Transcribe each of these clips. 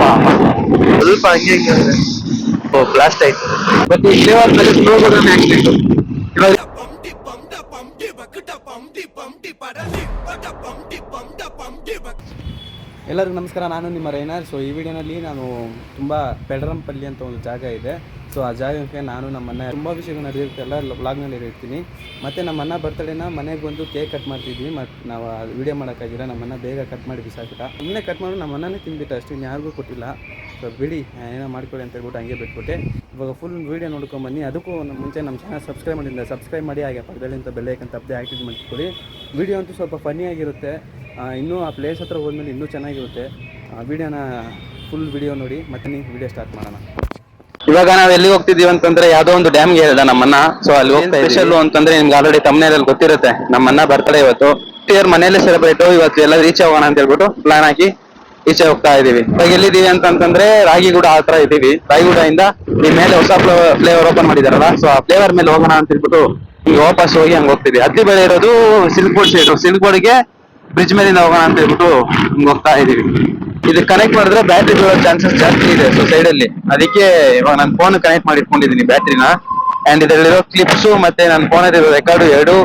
ಸ್ವಲ್ಪ ಹಂಗೆ ಬ್ಲಾಸ್ಟ್ ಆಯ್ತು. ಬಟ್ ಈ ಫ್ಲೇವರ್ ಮೇಲೆ ಸ್ಲೋ ಬರೋಣ ಆಕ್ಸಿಡೆಂಟ್. ಇವಾಗ ಎಲ್ಲರಿಗೂ ನಮಸ್ಕಾರ, ನಾನು ನಿಮ್ಮ ರೈನರ್. ಸೊ ಈ ವಿಡಿಯೋನಲ್ಲಿ ನಾನು ತುಂಬ ಪೆಡ್ರಂಪಲ್ಲಿ ಅಂತ ಒಂದು ಜಾಗ ಇದೆ. ಸೊ ಆ ಜಾಗಕ್ಕೆ ನಾನು ನಮ್ಮನ್ನ ತುಂಬ ವಿಷಯಗಳು ನಡೆದಿರುತ್ತೆ, ಎಲ್ಲ ವ್ಲಾಗ್ನಲ್ಲಿ ಇರ್ತೀನಿ. ಮತ್ತು ನಮ್ಮನ್ನ ಬರ್ತಡೇನ ಮನೆಗೆ ಬಂದು ಕೇಕ್ ಕಟ್ ಮಾಡ್ತಿದ್ವಿ. ಮತ್ತು ನಾವು ವೀಡಿಯೋ ಮಾಡೋಕ್ಕಾಗಿಲ್ಲ, ನಮ್ಮನ್ನ ಬೇಗ ಕಟ್ ಮಾಡಿ ಬಿಸಾಕಿಟ. ಸುಮ್ಮನೆ ಕಟ್ ಮಾಡಿ ನಮ್ಮನ್ನೇ ತಿಂದ್ಬಿಟ್ಟು ಅಷ್ಟೇ, ಯಾರಿಗೂ ಕೊಟ್ಟಿಲ್ಲ. ಸೊ ಬಿಡಿ ಏನೋ ಮಾಡ್ಕೊಳ್ಳಿ ಅಂತ ಹೇಳ್ಬಿಟ್ಟು ಹಂಗೆ ಬಿಟ್ಬಿಟ್ಟೆ. ಇವಾಗ ಫುಲ್ ವೀಡಿಯೋ ನೋಡ್ಕೊಂಬನ್ನಿ. ಅದಕ್ಕೂ ಮುಂಚೆ ನಮ್ಮ ಚಾನಲ್ ಸಬ್ಸ್ಕ್ರೈಬ್ ಮಾಡಿ, ಹಾಗೆ ಪಕ್ಕದಲ್ಲಿಂದ ಬೆಲ್ಲೈಕನ್ ತಪ್ಪದೆ ಆ್ಯಕ್ಟಿವ್ ಮಾಡ್ಕೊಳ್ಳಿ. ವೀಡಿಯೋ ಅಂತೂ ಸ್ವಲ್ಪ ಫನ್ನಿಯಾಗಿರುತ್ತೆ. ಇನ್ನೂ ಆ ಪ್ಲೇಸ್ ಹತ್ರ ಹೋದ್ಮೇಲೆ ಇನ್ನೂ ಚೆನ್ನಾಗಿರುತ್ತೆ. ವೀಡಿಯೋನ ಫುಲ್ ವೀಡಿಯೋ ನೋಡಿ ಮತ್ತೆ ನೀವು ವೀಡಿಯೋ ಸ್ಟಾರ್ಟ್ ಮಾಡೋಣ. ಇವಾಗ ನಾವ್ ಎಲ್ಲಿಗೆ ಹೋಗ್ತಿದೀವಿ ಅಂತಂದ್ರೆ ಯಾವ್ದೋ ಒಂದು ಡ್ಯಾಮ್ಗೆ ಹೇಳ್ದ ನಮ್ಮನ್ನ. ಸೊ ಅಲ್ಲಿ ಹೋಗ್ತಾ ಸ್ಪೆಷಲ್ ಅಂತಂದ್ರೆ ನಿಮ್ಗೆ ಆಲ್ರೆಡಿ ತಮ್ಮನೇಲಿ ಗೊತ್ತಿರುತ್ತೆ, ನಮ್ಮನ್ನ ಬರ್ತಡೇ ಇವತ್ತು ಇಯರ್ ಮನೇಲೆ ಸೆಲೆಬ್ರೇಟ್. ಇವತ್ತು ಎಲ್ಲ ರೀಚ್ ಆಗೋಣ ಅಂತ ಹೇಳ್ಬಿಟ್ಟು ಪ್ಲಾನ್ ಹಾಕಿ ಈಚೆ ಹೋಗ್ತಾ ಇದೀವಿ. ಇವಾಗ ಎಲ್ಲಿದೀವಿ ಅಂತಂದ್ರೆ ರಾಗಿಗೂಡ ಹತ್ರ ಇದೀವಿ. ರಾಗಿಗೂಡ ಇಂದ ಈ ಮೇಲೆ ಹೊಸ ಫ್ಲೇವರ್ ಓಪನ್ ಮಾಡಿದಾರಲ್ಲ, ಸೊ ಆ ಫ್ಲೇವರ್ ಮೇಲೆ ಹೋಗೋಣ ಅಂತ ಹೇಳ್ಬಿಟ್ಟು ಈಗ ವಾಪಸ್ ಹೋಗಿ ಹಂಗ ಹೋಗ್ತಿದ್ವಿ. ಅತ್ತಿ ಬೆಳೆ ಇರೋದು ಸಿಲ್ಕ್ ಬೋರ್ಡ್ ಸೈಡ್, ಸಿಲ್ಕ್ ಬೋರ್ಡ್ಗೆ ಬ್ರಿಡ್ಜ್ ಮೇಲಿಂದ ಹೋಗೋಣ ಅಂತ ಹೇಳ್ಬಿಟ್ಟು ಹಿಂಗ್ ಹೋಗ್ತಾ ಇದೀವಿ. ಇದು ಕನೆಕ್ಟ್ ಮಾಡಿದ್ರೆ ಬ್ಯಾಟ್ರಿ ಬೀಳೋ ಚಾನ್ಸಸ್ ಜಾಸ್ತಿ ಇದೆ ಸೊ ಸೈಡ್ ಅಲ್ಲಿ. ಅದಕ್ಕೆ ಇವಾಗ ನಾನು ಫೋನ್ ಕನೆಕ್ಟ್ ಮಾಡಿ ಇಟ್ಕೊಂಡಿದ್ದೀನಿ ಬ್ಯಾಟ್ರಿನ. ಅಂಡ್ ಇದರಲ್ಲಿರೋ ಕ್ಲಿಪ್ಸ್ ಮತ್ತೆ ನನ್ನ ಫೋನ್ ಇರೋ ರೆಕಾರ್ಡ್ ಎರಡು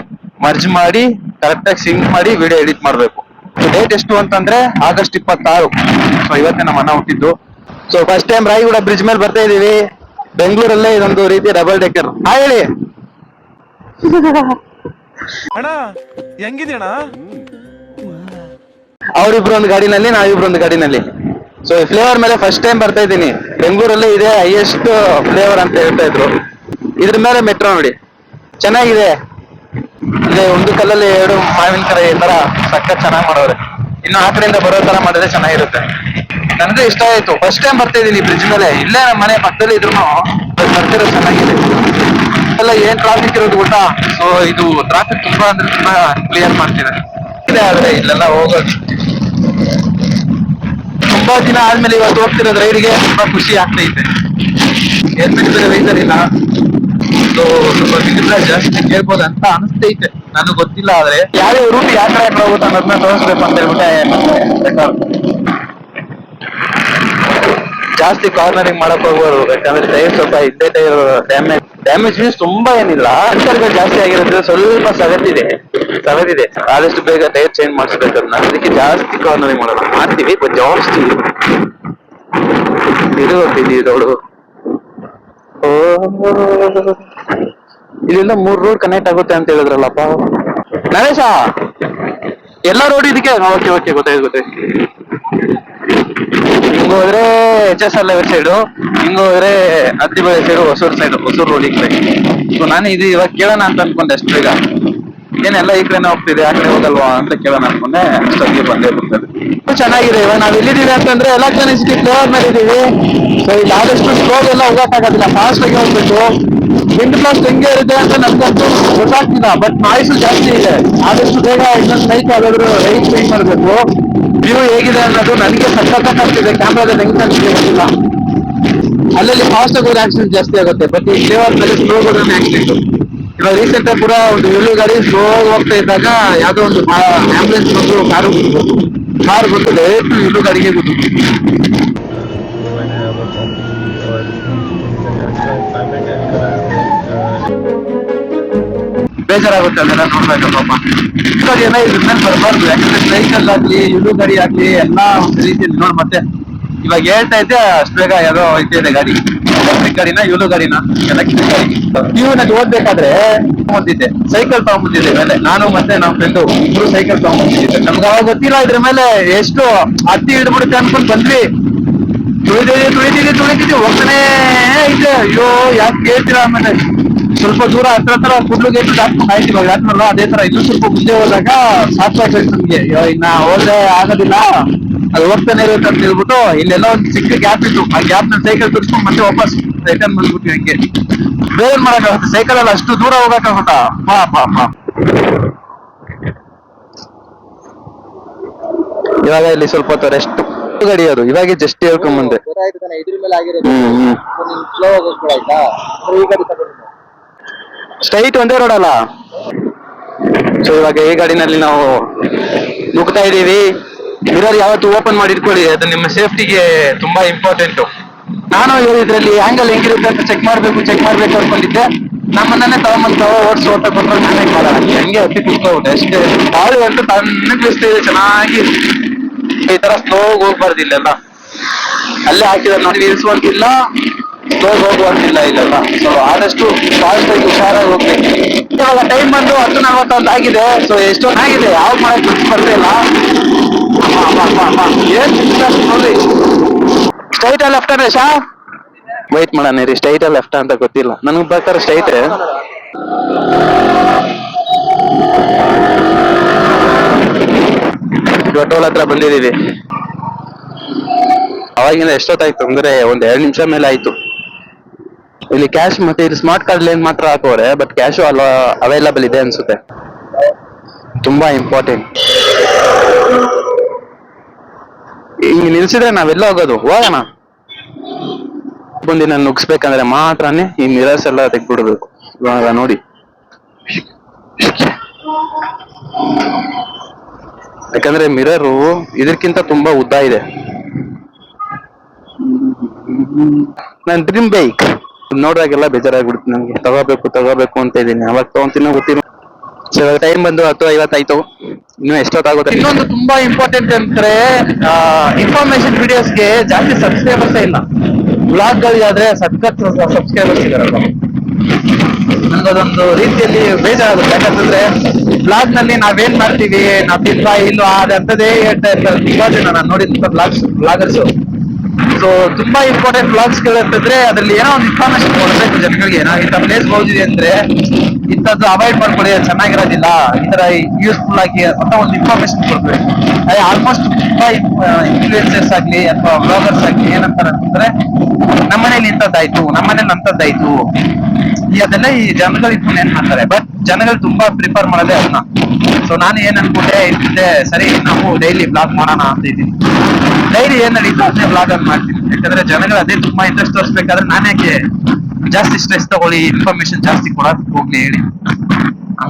ಮರ್ಜ್ ಮಾಡಿ ಕರೆಕ್ಟ್ ಆಗಿ ಸಿಂಕ್ ಮಾಡಿ ವಿಡಿಯೋ ಎಡಿಟ್ ಮಾಡ್ಬೇಕು. ಡೇಟ್ ಎಷ್ಟು ಅಂತಂದ್ರೆ ಆಗಸ್ಟ್ 26. ಸೊ ಇವತ್ತೇ ನಮ್ಮ ಅಣ್ಣ ಹುಟ್ಟಿದ್ದು. ಸೊ ಫಸ್ಟ್ ಟೈಮ್ ರಾಯಗೂಡ ಬ್ರಿಡ್ಜ್ ಮೇಲೆ ಬರ್ತಾ ಇದೀವಿ. ಬೆಂಗಳೂರಲ್ಲೇ ಇದೊಂದು ರೀತಿ ಡಬಲ್ ಡೆಕ್ಕರ್. ಹೇಳಿ ಅಣ್ಣ, ಹೆಂಗಿದ್ಯಣ್ಣ? ಅವ್ರಿಬ್ರು ಒಂದು ಗಾಡಿನಲ್ಲಿ, ನಾವಿಬ್ರು ಒಂದು ಗಾಡಿನಲ್ಲಿ. ಸೊ ಈ ಫ್ಲೇವರ್ ಮೇಲೆ ಫಸ್ಟ್ ಟೈಮ್ ಬರ್ತಾ ಇದ್ದೀನಿ. ಬೆಂಗಳೂರಲ್ಲೇ ಇದೆ ಹೈಯೆಸ್ಟ್ ಫ್ಲೇವರ್ ಅಂತ ಹೇಳ್ತಾ ಇದ್ರು. ಇದ್ರ ಮೇಲೆ ಮೆಟ್ರೋ ನೋಡಿ, ಚೆನ್ನಾಗಿದೆ. ಇಲ್ಲಿ ಒಂದು ಕಲ್ಲಲ್ಲಿ ಎರಡು ಮಾವಿನಕಾಯಿ ಈ ತರ ಸಖತ್ ಚೆನ್ನಾಗಿ ಮಾಡೋರೆ. ಇನ್ನು ಆ ಕಡೆಯಿಂದ ಬರೋ ತರ ಮಾಡಿದ್ರೆ ಚೆನ್ನಾಗಿರುತ್ತೆ. ನನಗೆ ಇಷ್ಟ ಆಯ್ತು. ಫಸ್ಟ್ ಟೈಮ್ ಬರ್ತಾ ಇದೀನಿ ಬ್ರಿಡ್ಜ್ ಮೇಲೆ. ಇಲ್ಲೇ ನಮ್ಮ ಮನೆ ಪಕ್ಕದಲ್ಲಿ ಇದ್ರು ಬರ್ತಿರೋ ಚೆನ್ನಾಗಿದೆ. ಎಲ್ಲ ಏನ್ ಟ್ರಾಫಿಕ್ ಇರೋದು ಗೊತ್ತಾ? ಸೊ ಇದು ಟ್ರಾಫಿಕ್ ತುಂಬಾ ಅಂದ್ರೆ ತುಂಬಾ ಕ್ಲಿಯರ್ ಮಾಡ್ತಿದೆ. ಆದ್ರೆ ಇಲ್ಲೆಲ್ಲ ಹೋಗೋದು ತುಂಬಾ ದಿನ ಆದ್ಮೇಲೆ ಇವತ್ತು ಹೋಗ್ತಿರೋದು ರೈಡ್ಗೆ ತುಂಬಾ ಖುಷಿ ಆಗ್ತೈತೆ. ಏನ್ ಬಿಟ್ಟಿದ್ರೆ ರೈಸರ್ ಇಲ್ಲ, ಸೊ ಸ್ವಲ್ಪ ಬಿಗಿದ್ರೆ ಜಾಸ್ತಿ ಕೇಳ್ಬೋದು ಅಂತ ಅನಿಸ್ತೈತೆ. ನನಗೆ ಗೊತ್ತಿಲ್ಲ, ಆದ್ರೆ ಯಾವ್ಯಾವ ರೂಟ್ ಯಾವ ಕಡೆ ಹೋಗುತ್ತೆ ಅನ್ನೋದನ್ನ ತೋರಿಸ್ಬೇಕು ಅಂತ ಹೇಳ್ಬಿಟ್ಟೆ. ಜಾಸ್ತಿ ಕಾರ್ನರಿಂಗ್ ಮಾಡಕ್ ಹೋಗ್ಬಾರ್ದು, ಯಾಕಂದ್ರೆ ಟೈರ್ ಸ್ವಲ್ಪ ಇದ್ದೇ ಟೈರ್ ಡ್ಯಾಮೇಜ್ ಮೀನ್ಸ್ ತುಂಬಾ ಏನಿಲ್ಲ, ಅಂತರ್ಗಳು ಜಾಸ್ತಿ ಆಗಿರೋದ್ರೆ ಸ್ವಲ್ಪ ಸಗತ್ತಿದೆ. ಆದಷ್ಟು ಬೇಗ ಟೈರ್ ಚೇಂಜ್ ಮಾಡಿಸ್ಬೇಕು. ಅದಕ್ಕೆ ಜಾಸ್ತಿ ಕಾರ್ನರಿಂಗ್ ಮಾಡೋದು ಮಾಡ್ತೀವಿ, ಬಟ್ ಜಾಸ್ತಿ ಇದು ಹೋಗ್ತಿದ್ದೀವಿ ರೋಡು. ಇಲ್ಲಿಂದ 3 ರೋಡ್ ಕನೆಕ್ಟ್ ಆಗುತ್ತೆ ಅಂತ ಹೇಳಿದ್ರಲ್ಲಪ್ಪ ನರೇಶ. ಎಲ್ಲ ರೋಡ್ ಇದಕ್ಕೆ ಓಕೆ ಗೊತ್ತಾಯ್ತು. ಹಿಂಗ ಹೋದ್ರೆ HSR ಸೈಡು, ಹಿಂಗ ಹೋದ್ರೆ ಅತ್ತಿಬಳೆ ಸೈಡು, ಹೊಸೂರು ರೋಡ್ ಈ ಕಡೆ. ಸೊ ನಾನು ಇದು ಇವಾಗ ಕೇಳೋಣ ಅಂತ ಅನ್ಕೊಂಡೆ ಅಷ್ಟು ಬೇಗ. ಏನೆಲ್ಲ ಈ ಕಡೆನೇ ಹೋಗ್ತಿದೆ, ಆ ಕಡೆ ಹೋಗಲ್ವಾ ಅಂತ ಕೇಳೋಣ ಅನ್ಕೊಂಡೆ. ಅಷ್ಟೊತ್ತಿಗೆ ಬಂದೇ ಬರ್ತದೆ. ಚೆನ್ನಾಗಿದೆ. ಇವಾಗ ನಾವ್ ಎಲ್ಲಿದ್ದೀವಿ ಅಂತಂದ್ರೆ ಎಲೆಕ್ಟ್ರಾನಿಕ್ ಸಿಟಿ ಫ್ಲೇವರ್ ಮೇಲೆ ಇದೀವಿ. ಸೊ ಇಲ್ಲಿ ಆದಷ್ಟು ಸ್ಲೋ ಎಲ್ಲ ಹೋಗಕ್ಕಾಗೋದಿಲ್ಲ, ಫಾಸ್ಟ್ ಆಗಿ ಹೋಗ್ಬೇಕು. ವಿಂಡ್ ಬ್ಲಾಸ್ಟ್ ಹೆಂಗೆ ಇರುತ್ತೆ ಅಂತ ನನ್ಗಂತೂ ಗೊತ್ತಾಗ್ತಿಲ್ಲ, ಬಟ್ ನಾಯ್ಸು ಜಾಸ್ತಿ ಇದೆ. ಆದಷ್ಟು ಬೇಗ ಇನ್ನೊಂದು ನೈಟ್ ಯಾವ್ದಾದ್ರು ರೈಟ್ ಚೇಂಜ್ ಮಾಡ್ಬೇಕು. ವ್ಯೂ ಹೇಗಿದೆ ಅನ್ನೋದು ನನಗೆ ಸಕ್ಕತ್ತಾಗ್ತಿದೆ, ಕ್ಯಾಮ್ರಾದಲ್ಲಿ ಹೆಂಗ್ ಕಾಣಿಸ್ತಿದೆ ಗೊತ್ತಿಲ್ಲ. ಅಲ್ಲಲ್ಲಿ ಫಾಸ್ಟ್ ಆಗಿ ಹೋದ್ರೆ ಆಕ್ಸಿಡೆಂಟ್ ಜಾಸ್ತಿ ಆಗುತ್ತೆ, ಬಟ್ ಈ ಫ್ಲೇವರ್ ಮೇಲೆ ಸ್ಲೋ ಹೋಗೋದೇ ಆಕ್ಸಿಡೆಂಟ್. ಇವಾಗ ರೀಸೆಂಟ್ ಆಗಿ ಕೂಡ ಒಂದು ಎಳ್ಳು ಗಾಡಿ ಸ್ಲೋ ಹೋಗ್ತಾ ಇದ್ದಾಗ ಯಾವ್ದೋ ಒಂದು ಆಂಬುಲೆನ್ಸ್ ಬಂದು ಕಾರ್ ಬಂದು ಡೈರೆಕ್ಟ್ ಎಳ್ಳು ಗಾಡಿಗೆ ಬಿಟ್ಟು ಬೇಜಾರಾಗುತ್ತೆ. ಅದೆಲ್ಲ ನೋಡ್ಬೇಕು ಪಾಪ. ಇವಾಗ ಏನೋ ಇದ್ರ ಮೇಲೆ ಬರಬಾರ್ದು, ಯಾಕಂದ್ರೆ ಸೈಕಲ್ ಆಗ್ಲಿ ಎಳ್ಳು ಗಾಡಿ ಆಗ್ಲಿ ಎಲ್ಲ ಒಂದು ರೀತಿಯಲ್ಲಿ ನೋಡ್. ಮತ್ತೆ ಇವಾಗ ಹೇಳ್ತಾ ಇದ್ದೆ ಅಷ್ಟು ಬೇಗ ಯಾವ್ದೋ ಇದೆ ಗಾಡಿ, ಎಲೆಕ್ಟ್ರಿಕ್ ಗಾಡಿನ ಎಳ್ಳು ಗಾಡಿನ ಎಲೆಕ್ಟ್ರಿಕ್ ಗಾಡಿ. ನಲ್ಲಿ ಓದ್ಬೇಕಾದ್ರೆ ಬಂದಿದ್ದೆ, ಸೈಕಲ್ ತಗೊಂಡ್ಬಂದಿದ್ದೆ ಮೇಲೆ. ನಾನು ಮತ್ತೆ ನಮ್ಮ ಫ್ರೆಂಡು ಇಬ್ರು ಸೈಕಲ್ ತಗೊಂಡ್ಬಂದಿದ್ದೆ. ನಮ್ಗೆ ಅವಾಗ ಗೊತ್ತಿಲ್ಲ ಇದ್ರ ಮೇಲೆ ಎಷ್ಟು ಹತ್ತಿ ಹಿಡ್ಬಿಡುತ್ತೆ ಅನ್ಕೊಂಡ್ ಬಂದ್ವಿ. ತುಳಿದೀವಿ ಹೋಗ್ತಾನೆ ಇದೆ. ಅಯ್ಯೋ ಯಾಕೆ ಕೇಳ್ತೀರಾ? ಆಮೇಲೆ ಸ್ವಲ್ಪ ದೂರ ಹತ್ರ ಕುಡ್ಲು ಗೇಟ್ ದಾಟ್ಕೊಂಡು ಆಯ್ತು. ಇವಾಗ ದಾಟ್ನಲ್ಲ ಅದೇ ತರ ಇನ್ನೂ ಸ್ವಲ್ಪ ಮುಂದೆ ಹೋದಾಗ ಸಾಕಾಗ್ಬೇಕು ನಮ್ಗೆ. ಇನ್ನ ಹೋದ್ರೆ ಆಗೋದಿಲ್ಲ, ಅದು ಹೋಗ್ತಾನೆ ಇರುತ್ತೆ ಅಂತ ಹೇಳ್ಬಿಟ್ಟು ಇಲ್ಲೆಲ್ಲ ಒಂದು ಚಿಕ್ಕ ಗ್ಯಾಪ್ ಇತ್ತು. ಆ ಗ್ಯಾಪ್ ನ ಸೈಕಲ್ ತುರ್ಸ್ಕೊಂಡು ಮತ್ತೆ ವಾಪಸ್ ರಿಟರ್ನ್ ಬಂದ್ಬಿಟ್ವಿ. ಹಂಗೆ ಬೇರೆ ಮಾಡಕ್ಕಾಗುತ್ತೆ, ಸೈಕಲ್ ಎಲ್ಲ ಅಷ್ಟು ದೂರ ಹೋಗಕ್ಕಾಗುತ್ತಾ? ಇವಾಗ ಇಲ್ಲಿ ಸ್ವಲ್ಪ ಹೊತ್ತು ರೆಸ್ಟ್ ಗಡಿಯೋದು. ಇವಾಗ ಜಸ್ಟ್ ಹೇಳ್ಕೊಂಡ್ ಬಂದೆ. ಸ್ಟ್ರೈಟ್ ಒಂದೇ ರೋಡ್ ಅಲ್ಲ. ಸೊ ಇವಾಗ ಈ ಗಾಡಿನಲ್ಲಿ ನಾವು ನುಗ್ತಾ ಇದೀವಿ. ಮಿರರ್ ಯಾವತ್ತು ಓಪನ್ ಮಾಡಿ ಇಟ್ಕೊಳ್ಳಿ, ಅದು ನಿಮ್ಮ ಸೇಫ್ಟಿಗೆ ತುಂಬಾ ಇಂಪಾರ್ಟೆಂಟ್. ನಾನು ಇದ್ರಲ್ಲಿ ಆಂಗಲ್ ಹೆಂಗಿರುತ್ತೆ ಅಂತ ಚೆಕ್ ಮಾಡ್ಬೇಕು ಅನ್ಕೊಂಡಿದ್ದೆ. ನಮ್ಮನ್ನೇ ತಗೊಂಬಂದು ಓಟ ಕೊಟ್ಟರೆ ನಾನೇ ಮಾಡೋಣ ಹೆಂಗೆ ಹತ್ತಿ ಕೂತ್ಕೊಬಿಟ್ಟೆ ಅಷ್ಟೇ. ಗಾಳಿ ಅಂತೂ ತಣ್ಣಗೆ ಬೀಸ್ತಿದೆ ಚೆನ್ನಾಗಿ. ಈ ತರ ಸ್ಲೋ ಹೋಗ್ಬಾರ್ದು ಇಲ್ಲೆಲ್ಲ. ಅಲ್ಲೇ ಹಾಕಿದ್ರೆ ನೋಡಿ ನಿಲ್ಸುವಂತಿಲ್ಲ, ಸ್ಲೋ ಹೋಗುವಂತಿಲ್ಲ ಇಲ್ಲೆಲ್ಲ. ಸೊ ಆದಷ್ಟು ಫಾಸ್ಟ್ ಆಗಿ ಹುಷಾರಾಗಿ ಹೋಗ್ಬೇಕು. ಇವಾಗ ಟೈಮ್ ಬಂದು 10:41 ಆಗಿದೆ. ಸೊ ಎಷ್ಟೊಂದಾಗಿದೆ, ಯಾವ ಮಾಡಕ್ ಬರ್ತಾ ಇಲ್ಲ. ಏನ್ ನೋಡಿ ಸ್ಟ್ರೈಟ್ ಲೆಫ್ಟ್ ಅಂದ್ರೆ ಶಾ ವೈಟ್ ಮಾಡೋಣ ರೀ. ಸ್ಟ್ರೈಟ್ ಲೆಫ್ಟ್ ಅಂತ ಗೊತ್ತಿಲ್ಲ ನನಗ್ ಪ್ರಕಾರ ಸ್ಟ್ರೈಟ್. ಟೋಲ್ ಹತ್ರ ಬಂದಿದೀವಿ. ಅವಾಗಿಂದ ಎಷ್ಟೊತ್ತಾಯ್ತು ಅಂದ್ರೆ ಒಂದ್ 2 ನಿಮಿಷ ಮೇಲೆ ಆಯ್ತು. ಇಲ್ಲಿ ಕ್ಯಾಶ್ ಮತ್ತೆ ಇಲ್ಲಿ ಸ್ಮಾರ್ಟ್ ಕಾರ್ಡ್ ಲೇನ್ ಮಾತ್ರ ಹಾಕೋರೆ, ಬಟ್ ಕ್ಯಾಶು ಅವೈಲಬಲ್ ಇದೆ ಅನ್ಸುತ್ತೆ. ತುಂಬಾ ಇಂಪಾರ್ಟೆಂಟ್. ಹಿಂಗ್ ನಿಲ್ಸಿದ್ರೆ ನಾವೆಲ್ಲ ಹೋಗೋಣ. ಬಂದು ನಾನು ನುಗ್ಸ್ಬೇಕಂದ್ರೆ ಮಾತ್ರನೇ ಈ ಮಿರರ್ಸ್ ಎಲ್ಲ ತೆಗ್ದ್ಬಿಡ್ಬೇಕು. ಇವಾಗ ನೋಡಿ, ಯಾಕಂದ್ರೆ ಮಿರರು ಇದಕ್ಕಿಂತ ತುಂಬಾ ಉದ್ದ ಇದೆ. ನನ್ ಡ್ರೀಮ್ ಬೈಕ್ ನೋಡ್ದಾಗೆಲ್ಲ ಬೇಜಾರಾಗ್ಬಿಡುತ್ತೆ ನನ್ಗೆ. ತಗೋಬೇಕು ಅಂತ ಇದೀನಿ. ಅವಾಗ ತಗೊಂತೀನೋ ಗೊತ್ತಿಲ್ಲ. ಸೊ ಟೈಮ್ ಬಂದು 10:50 ಆಯ್ತು. ಇನ್ನು ಎಷ್ಟೊತ್ತಾಗುತ್ತೆ. ಇನ್ನೊಂದು ತುಂಬಾ ಇಂಪಾರ್ಟೆಂಟ್ ಅಂದ್ರೆ ಇನ್ಫಾರ್ಮೇಶನ್ ವಿಡಿಯೋಸ್ಗೆ ಜಾಸ್ತಿ ಸಬ್ಸ್ಕ್ರೈಬರ್ಸ್ ಇಲ್ಲ. ಬ್ಲಾಗ್ಗಳಿಗಾದ್ರೆ ಸಖತ್ ಸಬ್ಸ್ಕ್ರೈಬರ್ಸ್ ಇದಾರಲ್ಲ. ನನ್ಗದೊಂದು ರೀತಿಯಲ್ಲಿ ಬೇಜಾರಾಗುತ್ತೆ. ಯಾಕಂತಂದ್ರೆ ಬ್ಲಾಗ್ ನಲ್ಲಿ ನಾವೇನ್ ಮಾಡ್ತೀವಿ, ನಾವ್ ತಿನ್ವಾ ಇಲ್ವಾ ಅದಂತದೇ ಹೇಳ್ತಾ ಇರ್ತಾರೆ ತುಂಬಾ ಜನ ನಾನು ನೋಡಿದ ಬ್ಲಾಗರ್ಸ್. ಸೊ ತುಂಬಾ ಇಂಪಾರ್ಟೆಂಟ್ ಬ್ಲಾಗ್ಸ್ ಗಳಂತಂದ್ರೆ ಅದ್ರಲ್ಲಿ ಏನೋ ಒಂದು ಇನ್ಫಾರ್ಮೇಶನ್ ಕೊಡ್ಬೇಕು ಜನಗಳಿಗೆ. ನಾವು ಇಂಥ ಪ್ಲೇಸ್ ಹೋಗಿದ್ವಿ ಅಂದ್ರೆ ಇಂಥದ್ದು ಅವಾಯ್ಡ್ ಮಾಡ್ಕೊಳ್ಳಿ, ಚೆನ್ನಾಗಿರೋದಿಲ್ಲ, ಈ ತರ ಯೂಸ್ಫುಲ್ ಆಗಿ ಅಂತ ಒಂದು ಇನ್ಫಾರ್ಮೇಶನ್ ಕೊಡ್ಬೇಕು. ಆಲ್ಮೋಸ್ಟ್ ತುಂಬಾ ಇನ್ಫ್ಲೂಯೆನ್ಸರ್ಸ್ ಆಗ್ಲಿ ಅಥವಾ ಬ್ಲಾಗರ್ಸ್ ಆಗ್ಲಿ ಏನಂತಾರೆ ಅಂತಂದ್ರೆ ನಮ್ಮನೇಲಿ ಇಂಥದ್ದಾಯ್ತು, ನಮ್ಮನೇಲಿ ಅಂತದ್ದಾಯ್ತು, ಅದೆಲ್ಲ ಈ ಜನಗಳು ಇಟ್ಕೊಂಡು ಏನ್ ಮಾಡ್ತಾರೆ. ಬಟ್ ಜನಗಳು ತುಂಬಾ ಪ್ರಿಫರ್ ಮಾಡೋದೇ ಅದನ್ನ. ಸೊ ನಾನು ಏನ್ ಅನ್ಕೊಂಡೆ ಸರಿ ನಾವು ಡೈಲಿ ಬ್ಲಾಗ್ ಮಾಡೋಣ ಅಂತ ಇದ್ದೀನಿ. ಡೈಲಿ ಏನ್ ನಡೀತು ಅದೇ ಬ್ಲಾಗ್ ಅನ್ನು ಮಾಡ್ತೀನಿ. ಯಾಕಂದ್ರೆ ಜನಗಳು ಅದೇ ತುಂಬಾ ಇಂಟ್ರೆಸ್ಟ್ ತೋರಿಸ್ಬೇಕಾದ್ರೆ ನಾನು ಯಾಕೆ ಜಾಸ್ತಿ ಸ್ಟ್ರೆಸ್ ತಗೊಳ್ಳಿ, ಇನ್ಫಾರ್ಮೇಶನ್ ಜಾಸ್ತಿ ಕೊಡಕ್ ಹೋಗ್ಲಿ ಹೇಳಿ